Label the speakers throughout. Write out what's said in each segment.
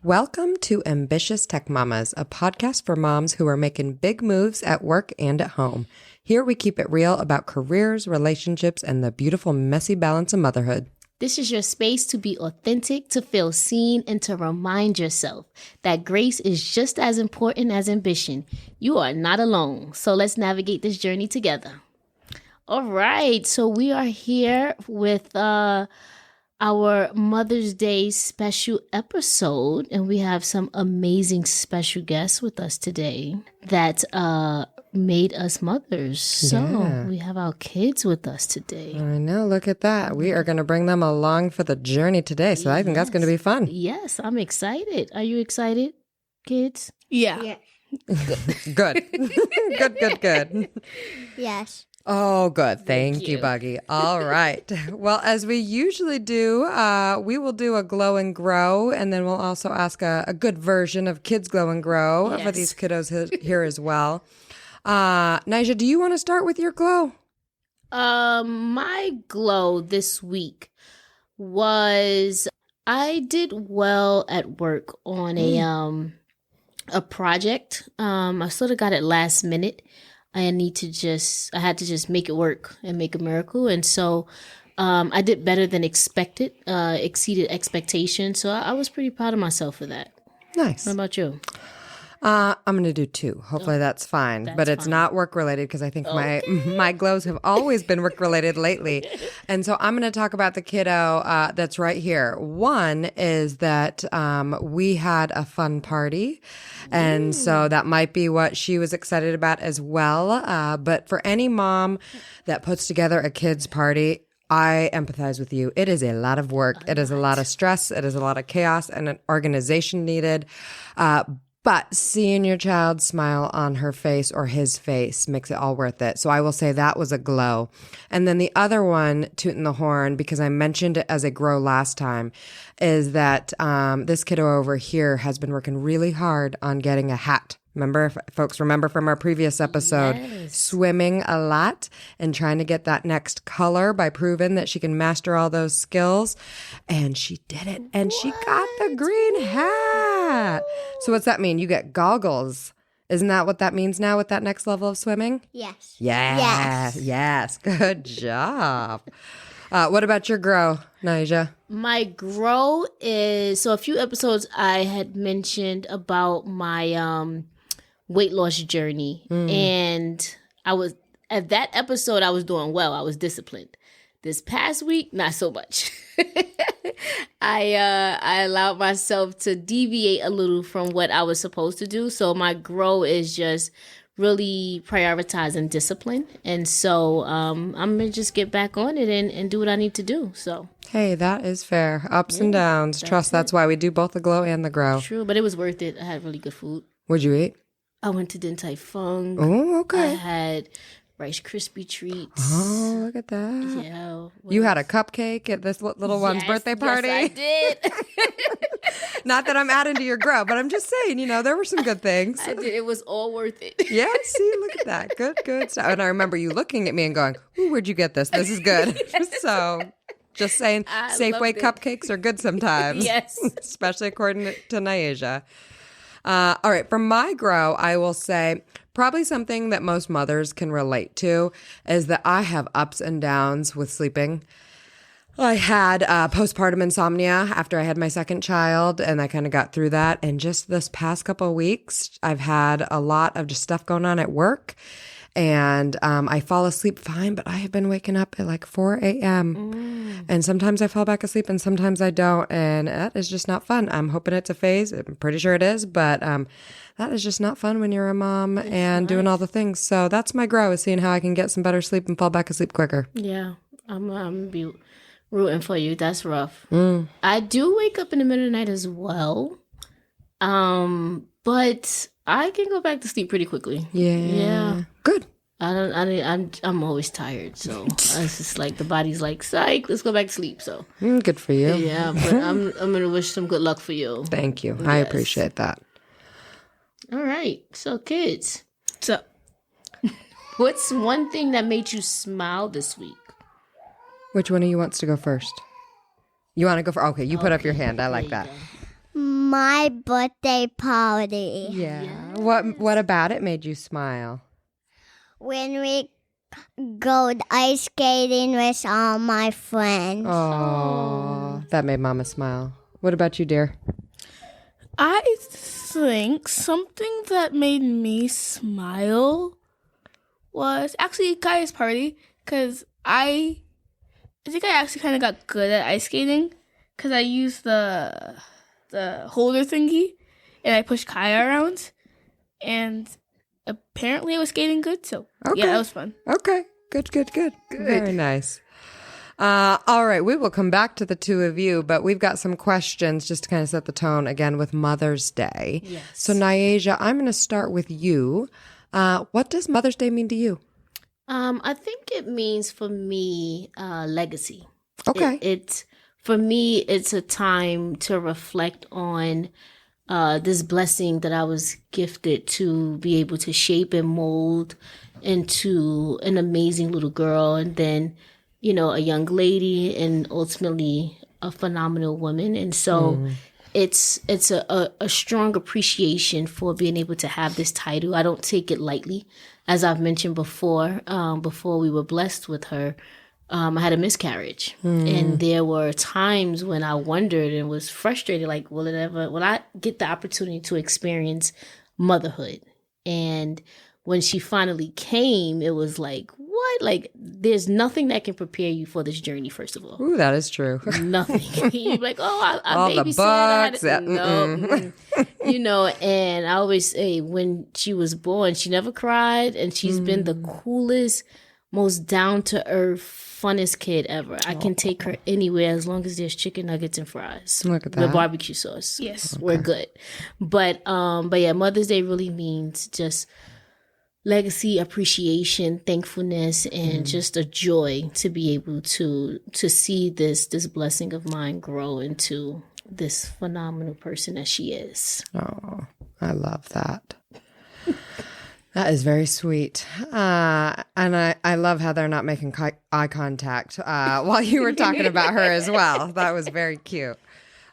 Speaker 1: Welcome to Ambitious Tech Mamas, a podcast for moms who are making big moves at work and at home. Here we keep it real about careers, relationships, and the beautiful, messy balance of motherhood.
Speaker 2: This is your space to be authentic, to feel seen, and to remind yourself that grace is just as important as ambition. You are not alone, so let's navigate this journey together. All right, so we are here with our Mother's Day special episode, and we have some amazing special guests with us today that made us mothers. So we have our kids with us today.
Speaker 1: I know, look at that. We are going to bring them along for the journey today, so I think that's going to be fun.
Speaker 2: Yes, I'm excited. Are you excited, kids?
Speaker 3: Yeah.
Speaker 1: Good. Good.
Speaker 3: Yes.
Speaker 1: Oh, good. Thank you, Buggy. All right. Well, as we usually do, we will do a glow and grow, and then we'll also ask a good version of Kids Glow and Grow for these kiddos here as well. Nyasia, do you want to start with your glow?
Speaker 2: My glow this week was I did well at work on a project. I sort of got it last minute. I had to just make it work and make a miracle. And so I did better than expected, exceeded expectations. So I was pretty proud of myself for that.
Speaker 1: Nice.
Speaker 2: What about you?
Speaker 1: I'm going to do 2. Hopefully that's fine. But it's not work-related because I think my glows have always been work-related lately. And so I'm going to talk about the kiddo that's right here. One is that we had a fun party. And so that might be what she was excited about as well. But for any mom that puts together a kid's party, I empathize with you. It is a lot of work. It is a lot of stress. It is a lot of chaos and an organization needed. But seeing your child smile on her face or his face makes it all worth it. So I will say that was a glow. And then the other one, tooting the horn, because I mentioned it as a grow last time, is that this kiddo over here has been working really hard on getting a hat. Folks remember from our previous episode, swimming a lot and trying to get that next color by proving that she can master all those skills. And she did it. And she got the green hat. So what's that mean? You get goggles. Isn't that what that means now with that next level of swimming?
Speaker 3: Yes.
Speaker 1: Yes. Good job. What about your grow, Nyasia?
Speaker 2: My grow is, so a few episodes I had mentioned about my weight loss journey. And at that episode, I was doing well. I was disciplined. This past week, not so much. I allowed myself to deviate a little from what I was supposed to do. So my grow is just really prioritizing discipline. And so I'm going to just get back on it and do what I need to do. So
Speaker 1: hey, that is fair. Ups and downs. That's why we do both the glow and the grow.
Speaker 2: True, but it was worth it. I had really good food.
Speaker 1: What'd you eat?
Speaker 2: I went to Din Tai Fung.
Speaker 1: Oh, okay.
Speaker 2: I had Rice Krispie treats.
Speaker 1: Oh, look at that.
Speaker 2: Yeah.
Speaker 1: You had a cupcake at this little one's birthday party?
Speaker 2: Yes, I did.
Speaker 1: Not that I'm adding to your grow, but I'm just saying, there were some good things.
Speaker 2: I did. It was all worth it.
Speaker 1: Yeah, see, look at that. Good stuff. And I remember you looking at me and going, ooh, where'd you get this? This is good. So just saying, Safeway cupcakes are good sometimes.
Speaker 2: Yes.
Speaker 1: Especially according to Nyasia. All right, for my grow, I will say probably something that most mothers can relate to is that I have ups and downs with sleeping. I had postpartum insomnia after I had my second child, and I kind of got through that. And just this past couple of weeks, I've had a lot of just stuff going on at work. And I fall asleep fine, but I have been waking up at like 4 a.m. And sometimes I fall back asleep and sometimes I don't. And that is just not fun. I'm hoping it's a phase. I'm pretty sure it is. But that is just not fun when you're a mom and doing all the things. So that's my grow, is seeing how I can get some better sleep and fall back asleep quicker.
Speaker 2: Yeah, I'm going to be rooting for you. That's rough. I do wake up in the middle of the night as well. But I can go back to sleep pretty quickly. Yeah.
Speaker 1: Good.
Speaker 2: I'm always tired, so it's just like the body's like, psych, let's go back to sleep. So
Speaker 1: good for you.
Speaker 2: Yeah, but I'm gonna wish some good luck for you.
Speaker 1: Thank you. Yes. I appreciate that.
Speaker 2: All right, so kids, what's one thing that made you smile this week?
Speaker 1: Which one of you wants to go first? You want to go first? Okay, you put up your hand. I like that.
Speaker 3: my birthday party.
Speaker 1: Yeah. What about it made you smile?
Speaker 3: When we go ice skating with all my friends.
Speaker 1: Oh, that made Mama smile. What about you, dear?
Speaker 4: I think something that made me smile was actually Kai's party, because I think I actually kind of got good at ice skating because I used the holder thingy and I pushed Kaya around, and apparently I was skating good. So yeah, that was fun.
Speaker 1: Okay, good. Very nice. All right, we will come back to the two of you, but we've got some questions just to kind of set the tone again with Mother's Day.
Speaker 2: Yes.
Speaker 1: So Nyasia, I'm going to start with you. What does Mother's Day mean to you?
Speaker 2: I think it means for me legacy.
Speaker 1: Okay.
Speaker 2: For me, it's a time to reflect on this blessing that I was gifted to be able to shape and mold into an amazing little girl, and then, a young lady, and ultimately a phenomenal woman. And so it's a strong appreciation for being able to have this title. I don't take it lightly. As I've mentioned before we were blessed with her, I had a miscarriage. And there were times when I wondered and was frustrated, like, will I get the opportunity to experience motherhood? And when she finally came, it was like, what? Like, there's nothing that can prepare you for this journey, first of all.
Speaker 1: Ooh, that is true.
Speaker 2: Nothing. You're like, I
Speaker 1: All the
Speaker 2: babysat.
Speaker 1: books.
Speaker 2: No. And I always say, when she was born, she never cried. And she's been the coolest, most down-to-earth, funnest kid ever. I can take her anywhere as long as there's chicken nuggets and fries.
Speaker 1: Look at that.
Speaker 2: With barbecue sauce.
Speaker 4: Yes.
Speaker 2: We're good. But yeah, Mother's Day really means just legacy, appreciation, thankfulness, and just a joy to be able to see this blessing of mine grow into this phenomenal person that she is.
Speaker 1: Oh, I love that. That is very sweet. And I love how they're not making eye contact while you were talking about her as well. That was very cute.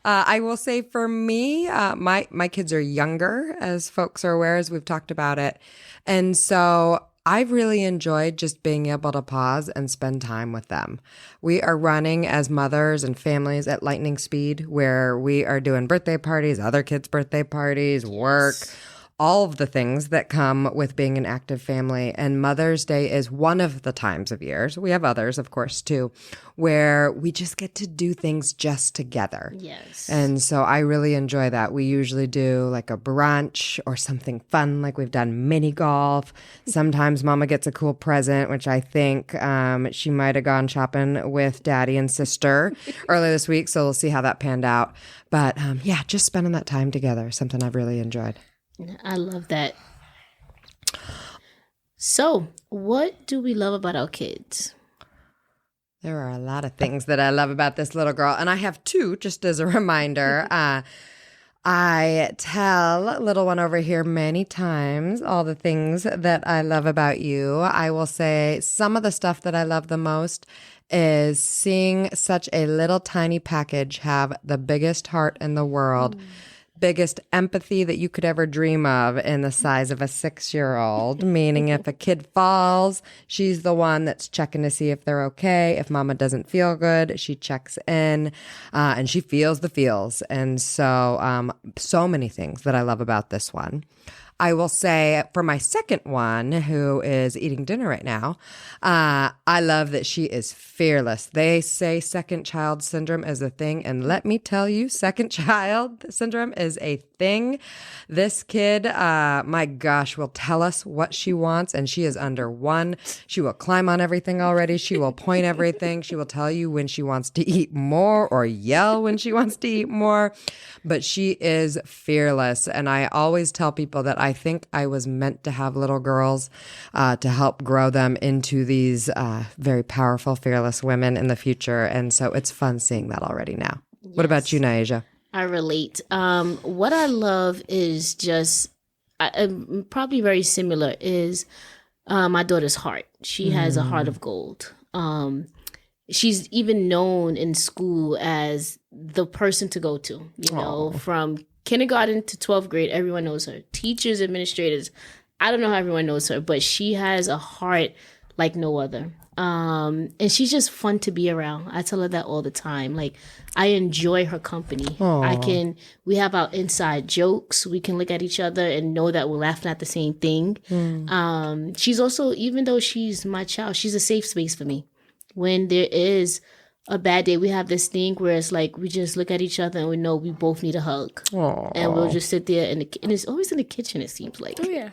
Speaker 1: I will say for me, my kids are younger, as folks are aware, as we've talked about it. And so I've really enjoyed just being able to pause and spend time with them. We are running as mothers and families at lightning speed, where we are doing birthday parties, other kids' birthday parties, work, all of the things that come with being an active family. And Mother's Day is one of the times of years, we have others, of course, too, where we just get to do things just together.
Speaker 2: Yes.
Speaker 1: And so I really enjoy that. We usually do like a brunch or something fun, like we've done mini golf. Sometimes Mama gets a cool present, which I think she might have gone shopping with Daddy and sister earlier this week. So we'll see how that panned out. But yeah, just spending that time together, something I've really enjoyed.
Speaker 2: I love that. So, what do we love about our kids?
Speaker 1: There are a lot of things that I love about this little girl, and I have two, just as a reminder. I tell little one over here many times all the things that I love about you. I will say some of the stuff that I love the most is seeing such a little tiny package have the biggest heart in the world. Biggest empathy that you could ever dream of in the size of a 6-year-old, meaning if a kid falls, she's the one that's checking to see if they're okay. If Mama doesn't feel good, she checks in and she feels the feels. And so, so many things that I love about this one. I will say for my second one, who is eating dinner right now, I love that she is fearless. They say second child syndrome is a thing. And let me tell you, second child syndrome is a thing. This kid, my gosh, will tell us what she wants. And she is under one. She will climb on everything already. She will point everything. She will tell you when she wants to eat more or yell when she wants to eat more. But she is fearless. And I always tell people that I think I was meant to have little girls to help grow them into these very powerful, fearless women in the future. And so it's fun seeing that already now. Yes. What about you, Nyasia?
Speaker 2: I relate. What I love is just probably very similar is my daughter's heart. She has a heart of gold. She's even known in school as the person to go to, you know, from kindergarten to 12th grade, everyone knows her. Teachers, administrators, I don't know how everyone knows her, but she has a heart like no other. And she's just fun to be around. I tell her that all the time. Like, I enjoy her company. We have our inside jokes. We can look at each other and know that we're laughing at the same thing. She's also, even though she's my child, she's a safe space for me. When there is a bad day, we have this thing where it's like we just look at each other and we know we both need a hug. And we'll just sit there and it's always in the kitchen, it seems like.
Speaker 4: Oh, yeah.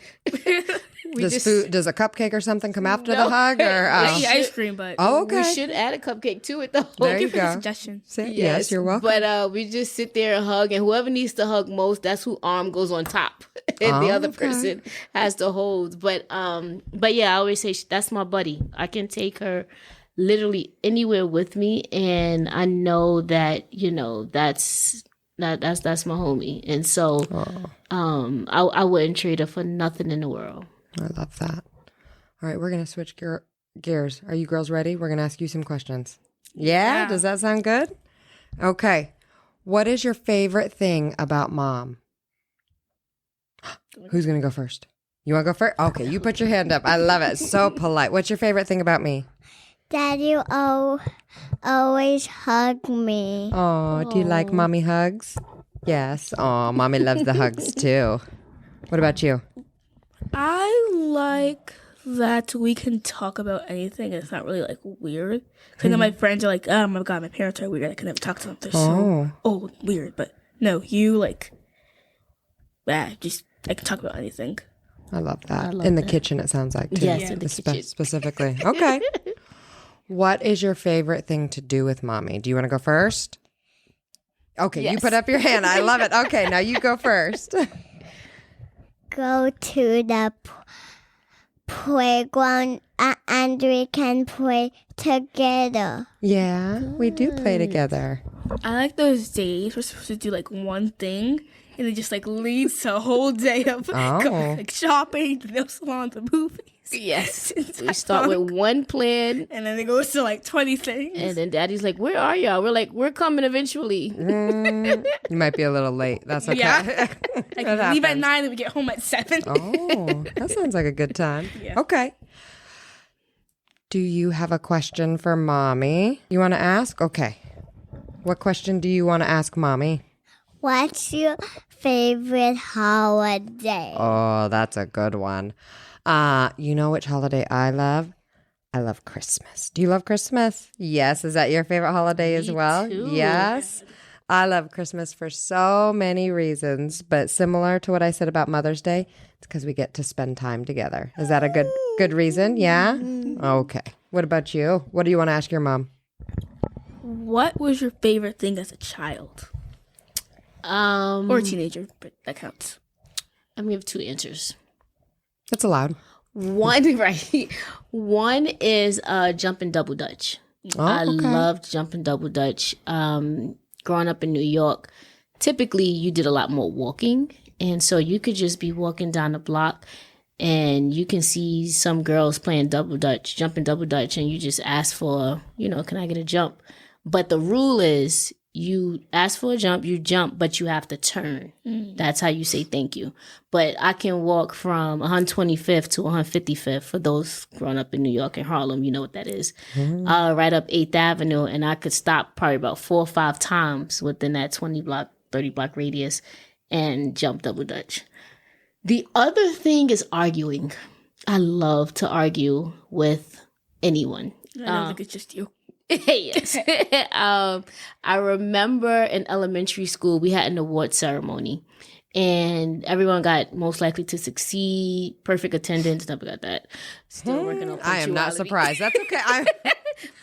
Speaker 1: Does a cupcake or something come after the hug? Or
Speaker 4: I eat ice cream, but
Speaker 2: we should add a cupcake to it, though.
Speaker 1: There you go.
Speaker 4: Suggestion.
Speaker 1: Yes, you're welcome.
Speaker 2: But we just sit there and hug, and whoever needs to hug most, that's who arm goes on top, and the other person has to hold. But yeah, I always say that's my buddy. I can take her literally anywhere with me, and I know that that's my homie, and so I wouldn't trade her for nothing in the world.
Speaker 1: I love that. All right, we're gonna switch gears. Are you girls ready? We're gonna ask you some questions. Yeah? Does that sound good? Okay. What is your favorite thing about mom? Who's gonna go first? You want to go first? Okay, you put your hand up. I love it. So polite. What's your favorite thing about me?
Speaker 3: That you always hug me.
Speaker 1: Oh, do you like mommy hugs? Yes. Oh, mommy loves the hugs too. What about you?
Speaker 4: I like that we can talk about anything. It's not really like weird. I know my friends are like, oh my god, my parents are weird. I can never talk to them. They're so weird. But no, you like, just I can talk about anything.
Speaker 1: I love that. In the kitchen, it sounds like too.
Speaker 2: Yes, in the kitchen.
Speaker 1: Specifically. Okay. What is your favorite thing to do with mommy? Do you want to go first? Okay, you put up your hand. I love it. Okay, now you go first.
Speaker 3: Go to the playground and we can play together.
Speaker 1: Yeah, we do play together.
Speaker 4: I like those days we're supposed to do like one thing and it just like leads to a whole day of like shopping, the nail salon, the movies.
Speaker 2: Yes. We start with one plan.
Speaker 4: And then it goes to like 20 things.
Speaker 2: And then daddy's like, where are y'all? We're like, we're coming eventually.
Speaker 1: You might be a little late. That's okay.
Speaker 4: Yeah. Like we leave at 9 and we get home at 7.
Speaker 1: Oh, that sounds like a good time.
Speaker 4: Yeah.
Speaker 1: Okay. Do you have a question for mommy? You want to ask? Okay. What question do you want to ask mommy?
Speaker 3: What's your favorite holiday?
Speaker 1: Oh, that's a good one. You know which holiday I love? I love Christmas. Do you love Christmas? Yes. Is that your favorite holiday as well?
Speaker 2: Too.
Speaker 1: Yes. I love Christmas for so many reasons, but similar to what I said about Mother's Day, it's because we get to spend time together. Is that a good reason? Yeah? Okay. What about you? What do you want to ask your mom?
Speaker 4: What was your favorite thing as a child? Or a teenager, but that counts.
Speaker 2: I'm going to have two answers.
Speaker 1: It's allowed.
Speaker 2: One is jumping double dutch. I loved jumping double dutch. Growing up in New York, typically you did a lot more walking. And so you could just be walking down the block and you can see some girls playing double dutch, jumping double dutch, and you just ask for, can I get a jump? But the rule is you ask for a jump, you jump, but you have to turn. That's how you say thank you. But I can walk from 125th to 155th for those growing up in New York and Harlem. You know what that is. Right up 8th Avenue. And I could stop probably about 4 or 5 times within that 20 block, 30 block radius and jump double dutch. The other thing is arguing. I love to argue with anyone.
Speaker 4: I don't think it's just you.
Speaker 2: Yes. I remember in elementary school, we had an award ceremony and everyone got most likely to succeed, perfect attendance, never got that. Still working on punctuality.
Speaker 1: I am not surprised. That's okay.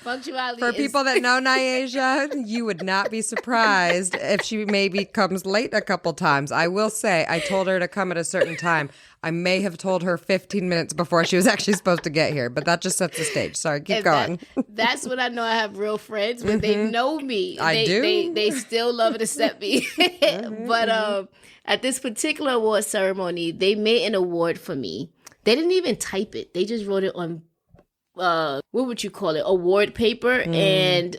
Speaker 2: Punctuality
Speaker 1: For people that know Nyasia, you would not be surprised if she maybe comes late a couple times. I will say, I told her to come at a certain time. I may have told her 15 minutes before she was actually supposed to get here, but that just sets the stage. Sorry, keep going.
Speaker 2: That's when I know I have real friends, but they know me.
Speaker 1: I do.
Speaker 2: They still love and accept me. But at this particular award ceremony, they made an award for me. They didn't even type it. They just wrote it on what would you call it? Award paper and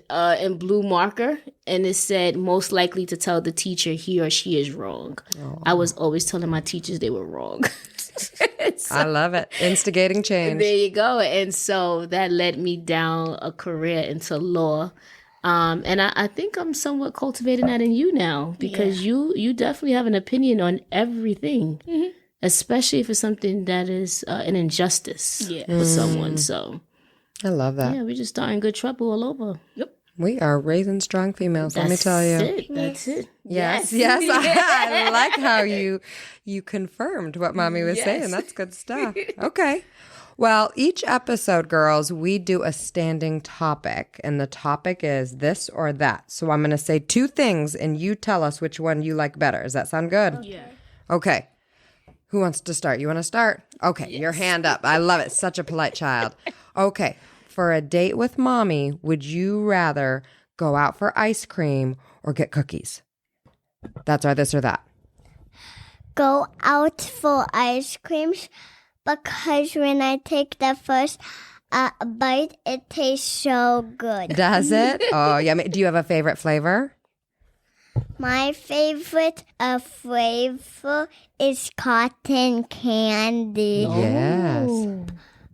Speaker 2: blue marker, and it said most likely to tell the teacher he or she is wrong. I was always telling my teachers they were wrong. So,
Speaker 1: I love it. Instigating change.
Speaker 2: there you go. And so that led me down a career into law. And I think I'm somewhat cultivating that in you now, because you definitely have an opinion on everything, especially if it's something that is an injustice for someone. So
Speaker 1: I love that.
Speaker 2: yeah, we just starting good trouble all over. Yep.
Speaker 1: We are raising strong females, let me tell you.
Speaker 2: That's it.
Speaker 1: Yes. I like how you confirmed what Mommy was saying. That's good stuff. Okay. Well, each episode, girls, we do a standing topic, and the topic is this or that. So I'm going to say 2 things, and you tell us which one you like better. Does that sound good?
Speaker 4: Yeah.
Speaker 1: Okay. Who wants to start? You want to start? Okay, your hand up. I love it. Such a polite child. Okay. For a date with Mommy, would you rather go out for ice cream or get cookies? That's our this or that.
Speaker 3: Go out for ice creams because when I take the first bite, it tastes so good.
Speaker 1: Does it? Oh, yeah. Do you have a favorite flavor?
Speaker 3: My favorite flavor is cotton candy
Speaker 1: Yes.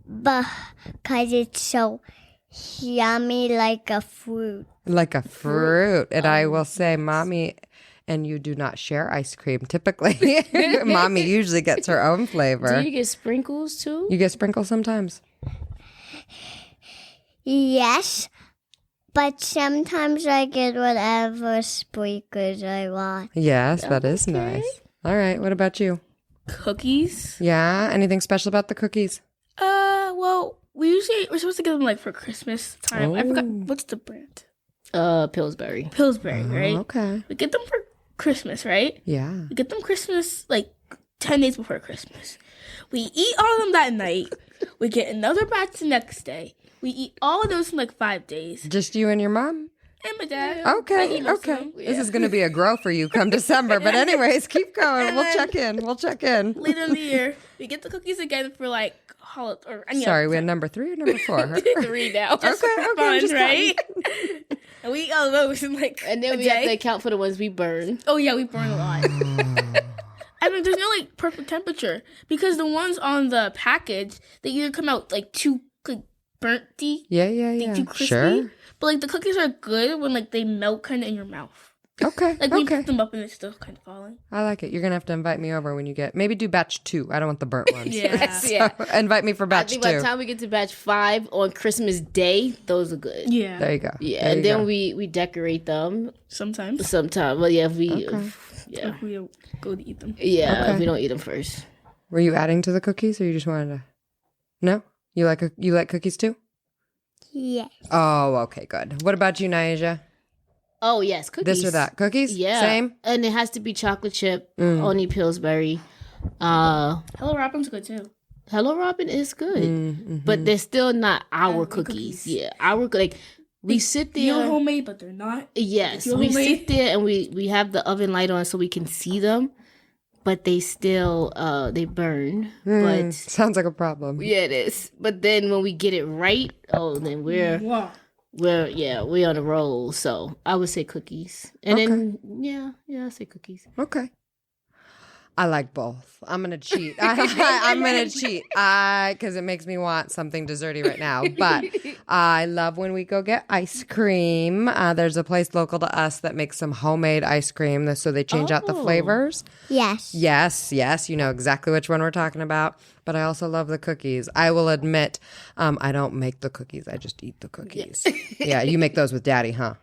Speaker 3: because it's so yummy like a fruit.
Speaker 1: Like a fruit. And I will say, Mommy and you do not share ice cream typically. Mommy usually gets her own flavor.
Speaker 2: Do you get sprinkles too?
Speaker 1: You get sprinkles sometimes?
Speaker 3: Yes, but sometimes I get whatever sprinkles I want.
Speaker 1: Yes, that is nice. All right. What about you?
Speaker 4: Cookies.
Speaker 1: Yeah. Anything special about the cookies?
Speaker 4: Well, we're supposed to get them like for Christmas time. I forgot what's the brand.
Speaker 2: Pillsbury.
Speaker 4: Pillsbury, right?
Speaker 1: Okay.
Speaker 4: We get them for Christmas, right?
Speaker 1: Yeah.
Speaker 4: We get them Christmas like 10 days before Christmas. We eat all of them that night. We get another batch the next day. We eat all of those in like 5 days.
Speaker 1: Just you and your mom?
Speaker 4: And my dad.
Speaker 1: Okay. This is going to be a grow for you come December. But anyways, keep going. We'll check in.
Speaker 4: Later in the year, we get the cookies again for like
Speaker 1: Sorry, we had number 3 or number 4?
Speaker 2: 3 now.
Speaker 1: Okay,
Speaker 4: fun,
Speaker 1: just
Speaker 4: right? And we eat all those in like
Speaker 2: And then we have to account for the ones we burn.
Speaker 4: Oh yeah, we burn a lot. I mean, there's no like perfect temperature because the ones on the package they either come out like too like burnty,
Speaker 1: Yeah.
Speaker 4: too crispy.
Speaker 1: Sure.
Speaker 4: But like the cookies are good when like they melt kind of in your mouth.
Speaker 1: Okay.
Speaker 4: Like when you pick them up and it's still kind of falling.
Speaker 1: I like it. You're gonna have to invite me over when you maybe do batch 2. I don't want the burnt ones.
Speaker 4: Yeah.
Speaker 1: Invite me for
Speaker 2: I
Speaker 1: batch
Speaker 2: think
Speaker 1: 2.
Speaker 2: by the time we get to batch 5 on Christmas Day, those are good.
Speaker 4: Yeah.
Speaker 1: There you go.
Speaker 2: Yeah,
Speaker 1: There
Speaker 2: and
Speaker 1: you
Speaker 2: then
Speaker 1: go.
Speaker 2: we decorate them
Speaker 4: Sometimes.
Speaker 2: sometime. Well, yeah, if we
Speaker 4: If we go to eat them.
Speaker 2: if we don't eat them first.
Speaker 1: Were you adding to the cookies, or you just wanted to? No, you like cookies too?
Speaker 3: Yes.
Speaker 1: Oh, okay, good. What about you, Nyasia?
Speaker 2: Oh yes, cookies.
Speaker 1: This or that? Cookies?
Speaker 2: Yeah,
Speaker 1: Same.
Speaker 2: and it has to be chocolate chip, only Pillsbury.
Speaker 4: Hello Robin's good too.
Speaker 2: Hello Robin is good, but they're still not our cookies. Yeah, we sit there.
Speaker 4: Feel homemade, but they're not.
Speaker 2: Yes,
Speaker 4: Feel
Speaker 2: we
Speaker 4: homemade.
Speaker 2: sit there and we have the oven light on so we can see them, but they still they burn. But
Speaker 1: Sounds like a problem.
Speaker 2: yeah, it is. But then when we get it right, then we're on a roll. So I would say cookies, and then I say cookies.
Speaker 1: Okay. I like both. I'm gonna cheat. I'm gonna cheat because it makes me want something desserty right now. But I love when we go get ice cream. There's a place local to us that makes some homemade ice cream, so they change out the flavors.
Speaker 3: Yes.
Speaker 1: Yes, you know exactly which one we're talking about. But I also love the cookies. I will admit, I don't make the cookies. I just eat the cookies. Yeah, you make those with Daddy, huh?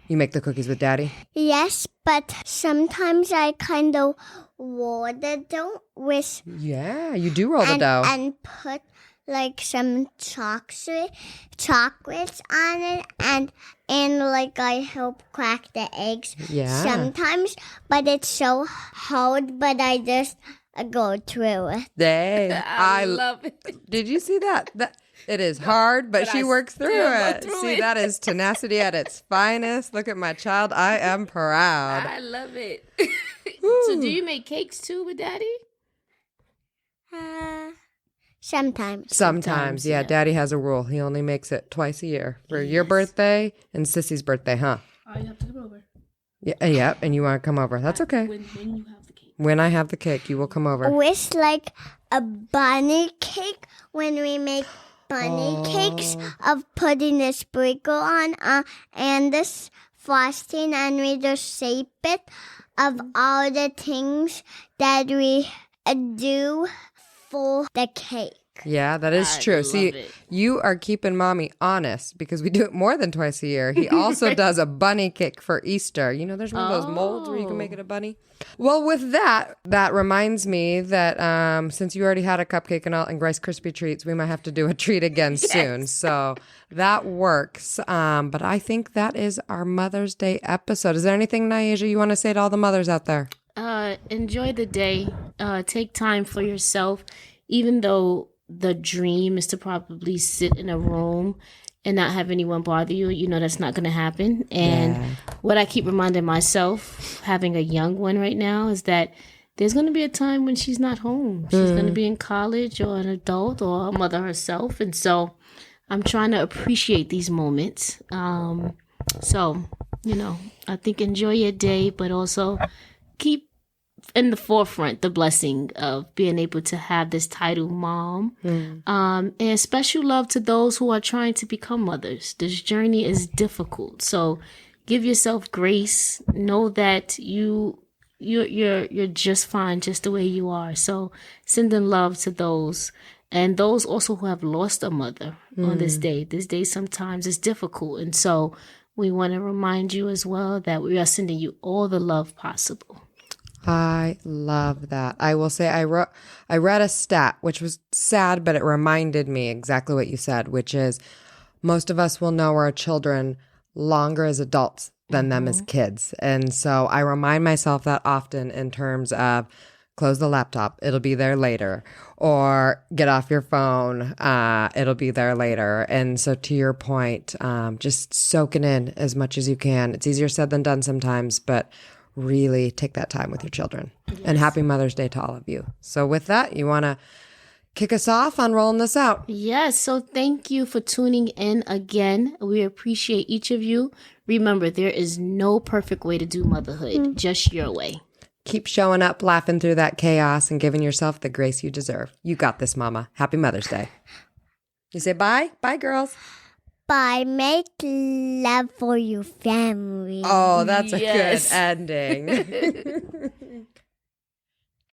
Speaker 1: You make the cookies with Daddy?
Speaker 3: Yes, but sometimes I kind of roll the dough with
Speaker 1: Yeah, you do roll the dough.
Speaker 3: and put like some chocolates on it and like I help crack the eggs
Speaker 1: Yeah.
Speaker 3: sometimes, but it's so hard, but I just go through it.
Speaker 1: I
Speaker 2: love it.
Speaker 1: Did you see that? It is hard, but she works through it. See, that is tenacity at its finest. Look at my child. I am proud.
Speaker 2: I love it. So do you make cakes too with Daddy?
Speaker 1: Sometimes, yeah. Daddy has a rule. He only makes it twice a year for your birthday and Sissy's birthday, huh?
Speaker 4: You have to come over.
Speaker 1: Yeah, and you want to come over. That's okay.
Speaker 4: When you have the cake.
Speaker 1: When I have the cake, you will come over.
Speaker 3: Wish like a bunny cake when we make bunny cakes of putting the sprinkle on and this frosting, and we just shape it of all the things that we do for the cake.
Speaker 1: Yeah, that is true. See, you are keeping Mommy honest because we do it more than twice a year. He also does a bunny cake for Easter. You know, there's one of those molds where you can make it a bunny. Well, with that reminds me that since you already had a cupcake and Rice Krispie treats, we might have to do a treat again soon. So that works. But I think that is our Mother's Day episode. Is there anything, Nyasia, you want to say to all the mothers out there?
Speaker 2: Enjoy the day. Take time for yourself, even though the dream is to probably sit in a room and not have anyone bother you. You know that's not going to happen. And what I keep reminding myself, having a young one right now, is that there's going to be a time when she's not home. She's going to be in college or an adult or a mother herself. And so I'm trying to appreciate these moments. So, you know, I think enjoy your day, but also keep in the forefront the blessing of being able to have this title mom, and special love to those who are trying to become mothers. This journey is difficult, so give yourself grace. Know that you're just fine just the way you are. So sending love to those, and those also who have lost a mother on this day. This day sometimes is difficult, and so we want to remind you as well that we are sending you all the love possible.
Speaker 1: I love that. I will say I read a stat, which was sad, but it reminded me exactly what you said, which is most of us will know our children longer as adults than them as kids. And so I remind myself that often in terms of close the laptop, it'll be there later, or get off your phone, it'll be there later. And so to your point, just soak it in as much as you can. It's easier said than done sometimes, but really take that time with your children. Yes. And happy Mother's Day to all of you. So with that, you want to kick us off on rolling this out?
Speaker 2: Yes. So thank you for tuning in again. We appreciate each of you. Remember, there is no perfect way to do motherhood, just your way.
Speaker 1: Keep showing up, laughing through that chaos, and giving yourself the grace you deserve. You got this, Mama. Happy Mother's Day. You say bye? Bye, girls.
Speaker 3: Bye. Make love for your family.
Speaker 1: Oh, that's a good ending.